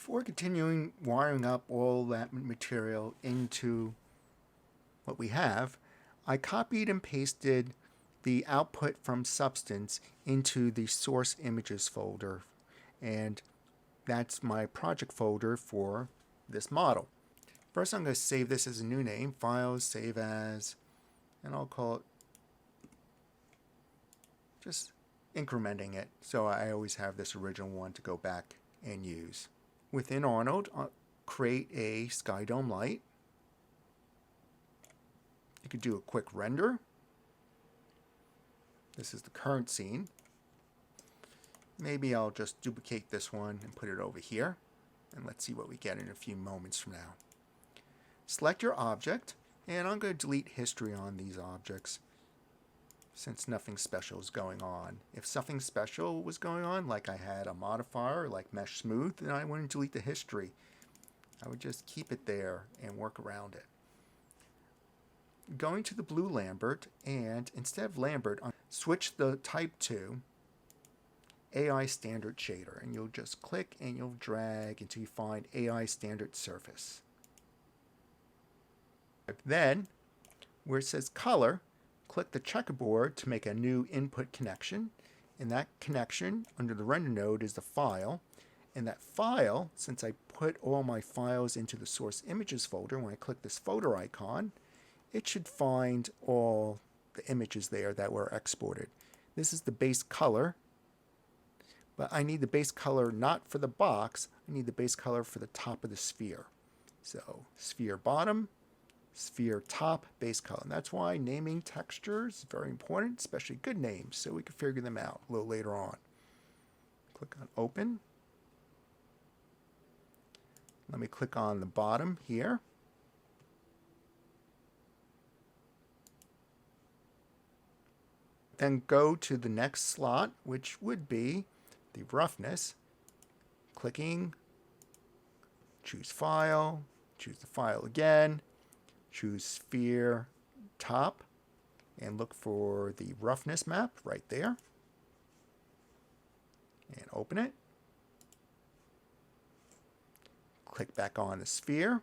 Before continuing wiring up all that material into what we have, I copied and pasted the output from Substance into the source images folder, and that's my project folder for this model. First, I'm going to save this as a new name, Files, Save As, and I'll call it just incrementing it, so I always have this original one to go back and use. Within Arnold, I'll create a sky dome light. You could do a quick render. This is the current scene. Maybe I'll just duplicate this one and put it over here. And let's see what we get in a few moments from now. Select your object, and I'm going to delete history on these objects since nothing special is going on. If something special was going on, like I had a modifier like mesh smooth, then I wouldn't delete the history. I would just keep it there and work around it. Going to the blue Lambert, and instead of Lambert, switch the type to AI standard shader, and you'll just click and you'll drag until you find AI standard surface. Then, where it says color, click the checkerboard to make a new input connection. And that connection under the render node is the file. And that file, since I put all my files into the source images folder, when I click this folder icon, it should find all the images there that were exported. This is the base color, but I need the base color not for the box, I need the base color for the top of the sphere. So sphere bottom, sphere top, base color. And that's why naming textures is very important, especially good names, so we can figure them out a little later on. Click on open. Let me click on the bottom here. Then go to the next slot, which would be the roughness. Clicking, choose file, choose the file again, choose sphere top, and look for the roughness map right there. And open it. Click back on the sphere,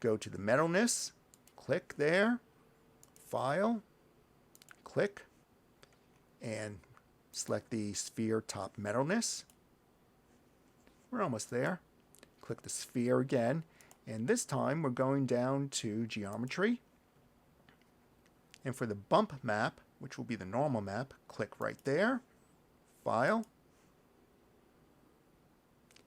go to the metalness, click there, file, click, and select the sphere top metalness. We're almost there. Click the sphere again, and this time we're going down to geometry. And for the bump map, which will be the normal map, click right there, file.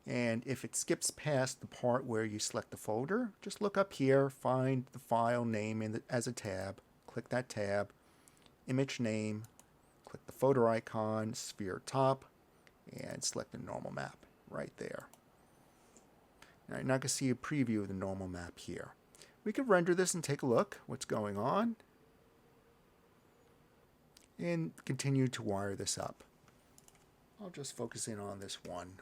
And if it skips past the part where you select the folder, just look up here, find the file name as a tab, click that tab, image name, click the folder icon, sphere top, and select the normal map right there. Now you're not going to see a preview of the normal map here. We could render this and take a look what's going on and continue to wire this up. I'll just focus in on this one.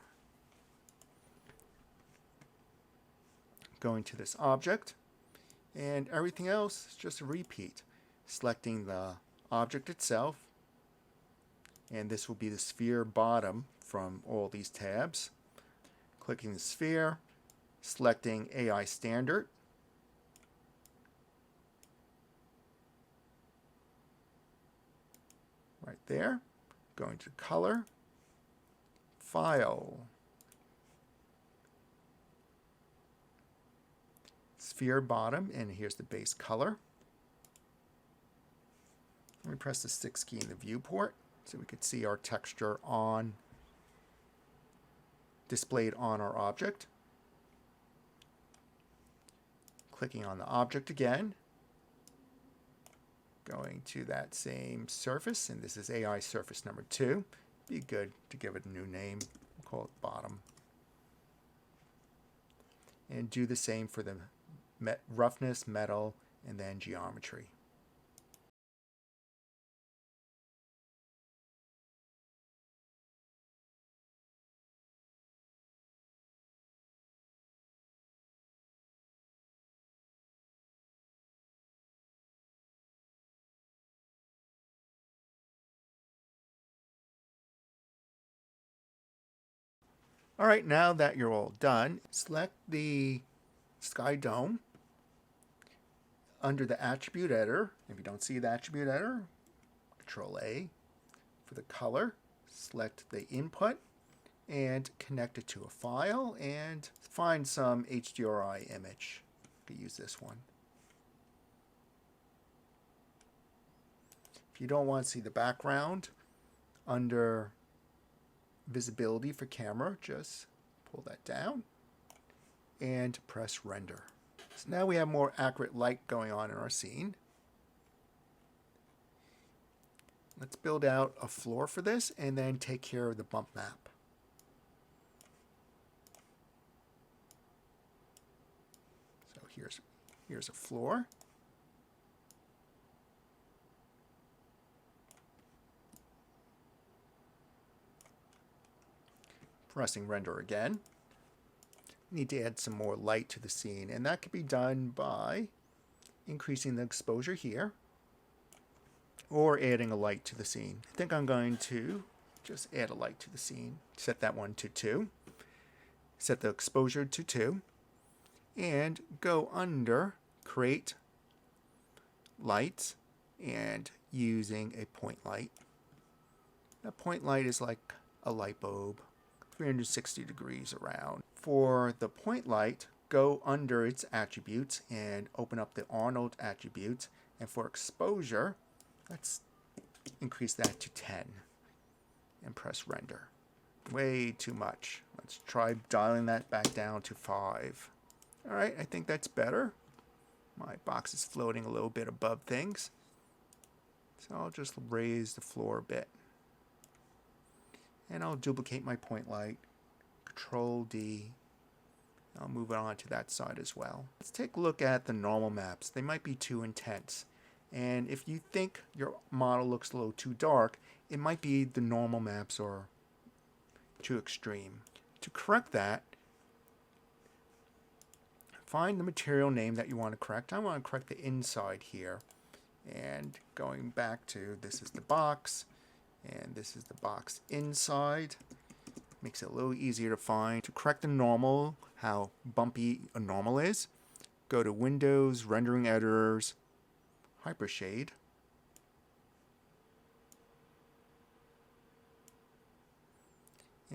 Going to this object, and everything else is just a repeat. Selecting the object itself, and this will be the sphere bottom from all these tabs. Clicking the sphere, selecting AI standard, right there, going to color, file, sphere bottom, and here's the base color. Let me press the 6 key in the viewport so we could see our texture displayed on our object. Clicking on the object again, going to that same surface, and this is AI surface number 2. Be good to give it a new name. We'll call it bottom. And do the same for the roughness, metal, and then geometry. All right, now that you're all done, select the sky dome under the attribute editor. If you don't see the attribute editor, Control A. For the color, select the input and connect it to a file and find some HDRI image. You could use this one. If you don't want to see the background, under visibility for camera, just pull that down and press render. So now we have more accurate light going on in our scene. Let's build out a floor for this and then take care of the bump map. So here's a floor. Pressing render again. Need to add some more light to the scene, and that can be done by increasing the exposure here or adding a light to the scene. I think I'm going to just add a light to the scene. Set that one to 2. Set the exposure to 2 and go under create lights and using a point light. That point light is like a light bulb, 360 degrees around. For the point light, go under its attributes and open up the Arnold attributes. And for exposure, let's increase that to 10 and press render. Way too much. Let's try dialing that back down to 5. All right, I think that's better. My box is floating a little bit above things. So I'll just raise the floor a bit. And I'll duplicate my point light. Control D. I'll move it on to that side as well. Let's take a look at the normal maps. They might be too intense. And if you think your model looks a little too dark, it might be the normal maps are too extreme. To correct that, find the material name that you want to correct. I want to correct the inside here. And going back to, this is the box, and this is the box inside. Makes it a little easier to find. To correct the normal, how bumpy a normal is, go to Windows, Rendering Editors, Hypershade.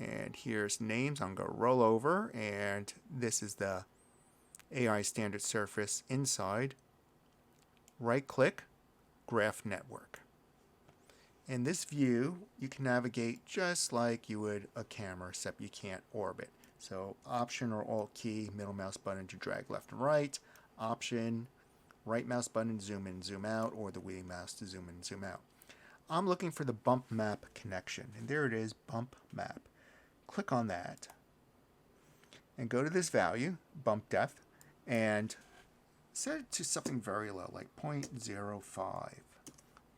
And here's names. I'm going to roll over, and this is the AI standard surface inside. Right click, Graph Network. In this view, you can navigate just like you would a camera, except you can't orbit. So Option or Alt key, middle mouse button to drag left and right. Option, right mouse button to zoom in, zoom out, or the wheel mouse to zoom in, zoom out. I'm looking for the bump map connection, and there it is, bump map. Click on that, and go to this value, bump depth, and set it to something very low, like 0.05.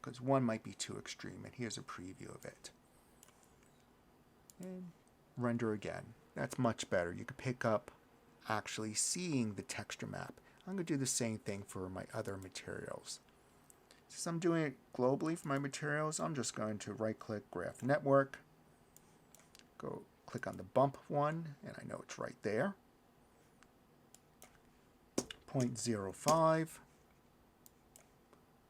Because 1 might be too extreme, and here's a preview of it. And render again. That's much better. You can pick up actually seeing the texture map. I'm going to do the same thing for my other materials. Since I'm doing it globally for my materials, I'm just going to right-click Graph Network, go click on the bump one, and I know it's right there. 0.05.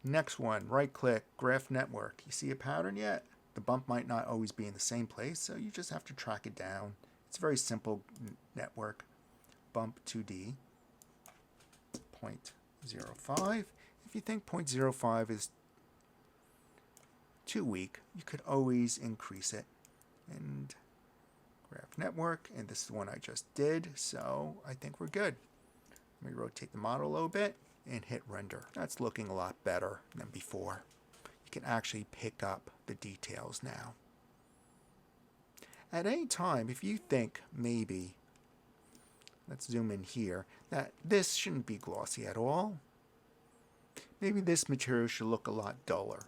Next one, right-click, Graph Network. You see a pattern yet? The bump might not always be in the same place, so you just have to track it down. It's a very simple network. Bump 2D, 0.05. If you think 0.05 is too weak, you could always increase it. And Graph Network, and this is the one I just did, so I think we're good. Let me rotate the model a little bit and hit render. That's looking a lot better than before. You can actually pick up the details now. At any time, if you think maybe, let's zoom in here, that this shouldn't be glossy at all, maybe this material should look a lot duller.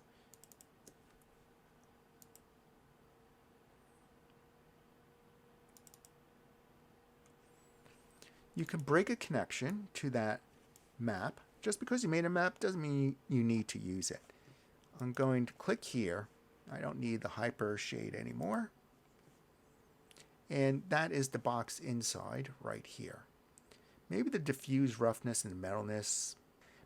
You can break a connection to that map. Just because you made a map doesn't mean you need to use it. I'm going to click here. I don't need the hyper shade anymore. And that is the box inside right here. Maybe the diffuse roughness and the metalness,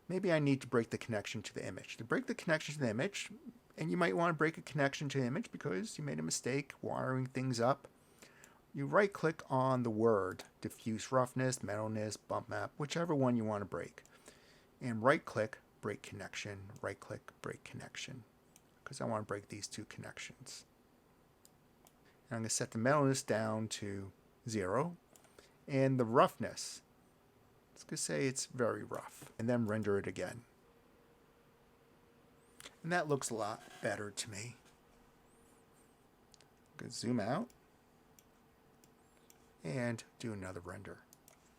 maybe I need to break the connection to the image. To break the connection to the image, and you might want to break a connection to the image because you made a mistake wiring things up, you right click on the word diffuse roughness, metalness, bump map, whichever one you want to break. And right click, break connection, right click, break connection, because I want to break these two connections. And I'm going to set the metalness down to 0, and the roughness, let's just say it's very rough, and then render it again. And that looks a lot better to me. I'm going to zoom out and do another render.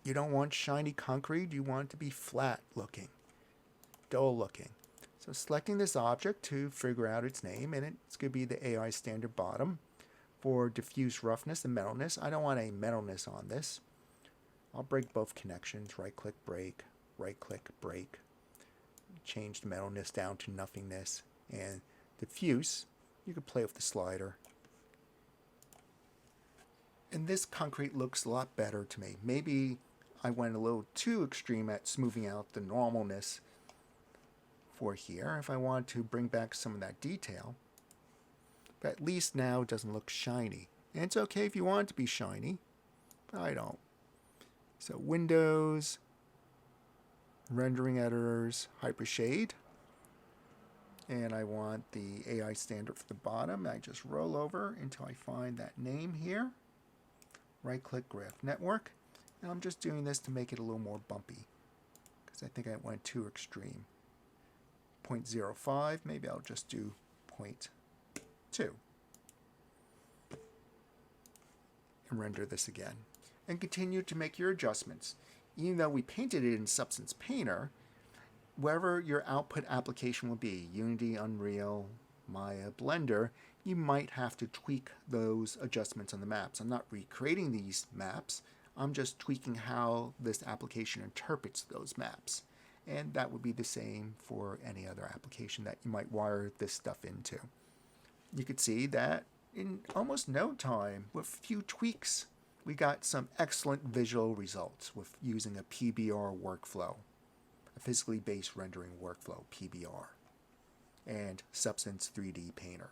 You don't want shiny concrete, you want it to be flat looking, dull looking. So selecting this object to figure out its name, and it's going to be the AI standard bottom for diffuse roughness and metalness. I don't want a metalness on this. I'll break both connections, right click break, right click break. Change the metalness down to nothingness, and diffuse, you can play with the slider. And this concrete looks a lot better to me. Maybe I went a little too extreme at smoothing out the normalness for here if I want to bring back some of that detail. But at least now it doesn't look shiny. And it's okay if you want it to be shiny, but I don't. So Windows, rendering editors, hypershade. And I want the AI standard for the bottom. I just roll over until I find that name here. Right click graph network. And I'm just doing this to make it a little more bumpy, because I think I went too extreme. 0.05, maybe I'll just do 0.2. And render this again. And continue to make your adjustments. Even though we painted it in Substance Painter, wherever your output application will be, Unity, Unreal, Maya, Blender, you might have to tweak those adjustments on the maps. I'm not recreating these maps, I'm just tweaking how this application interprets those maps. And that would be the same for any other application that you might wire this stuff into. You could see that in almost no time, with a few tweaks, we got some excellent visual results with using a PBR workflow, a physically based rendering workflow, PBR, and Substance 3D Painter.